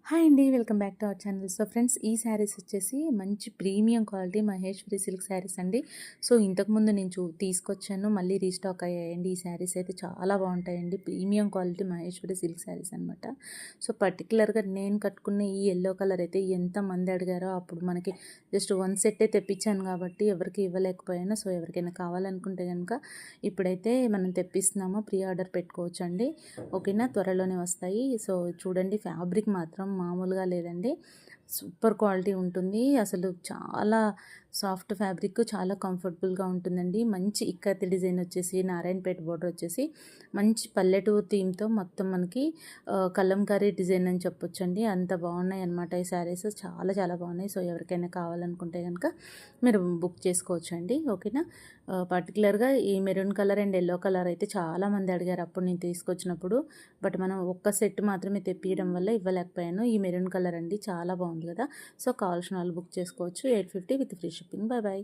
Hi అండి. Welcome back to our channel. So friends, ఈ శారీస్ వచ్చేసి మంచి premium quality Maheshwari silk saris అండి. సో ఇంతకుముందు నేను తీసుకొచ్చాను, మళ్ళీ రీస్టాక్ అయ్యాయండి. ఈ శారీస్ అయితే చాలా బాగుంటాయండి. Premium quality Maheshwari silk saris అనమాట. సో పర్టికులర్గా నేను కట్టుకున్న ఈ ఎల్లో కలర్ అయితే ఎంతమంది అడిగారో, అప్పుడు మనకి జస్ట్ వన్ సెట్టే తెప్పించాను కాబట్టి ఎవరికి ఇవ్వలేకపోయాను. సో ఎవరికైనా కావాలనుకుంటే కనుక ఇప్పుడైతే మనం తెప్పిస్తున్నాము, ప్రీ ఆర్డర్ పెట్టుకోవచ్చండి. ఓకేనా, త్వరలోనే వస్తాయి. సో చూడండి, ఫ్యాబ్రిక్ మాత్రం మామూలుగా లేదండి, సూపర్ క్వాలిటీ ఉంటుంది. అసలు చాలా సాఫ్ట్ ఫ్యాబ్రిక్, చాలా కంఫర్టబుల్గా ఉంటుందండి. మంచి ఇక్కత్ డిజైన్ వచ్చేసి, నారాయణపేట బోర్డర్ వచ్చేసి మంచి పల్లెటూరు థీమ్తో మొత్తం మనకి కలంకారీ డిజైన్ అని చెప్పొచ్చండి. అంత బాగున్నాయి అనమాట ఈ శారీస్, చాలా చాలా బాగున్నాయి. సో ఎవరికైనా కావాలనుకుంటే కనుక మీరు బుక్ చేసుకోవచ్చండి. ఓకేనా, పర్టికులర్గా ఈ maroon colour and yellow colour అయితే చాలామంది అడిగారు అప్పుడు నేను తీసుకొచ్చినప్పుడు. బట్ మనం ఒక్క సెట్ మాత్రమే తెప్పియడం వల్ల ఇవ్వలేకపోయాను. ఈ మెరూన్ కలర్ అండి, చాలా బాగుంది కదా. సో కావాల్సిన వాళ్ళు బుక్ చేసుకోవచ్చు. 850 with free shipping. Bye bye.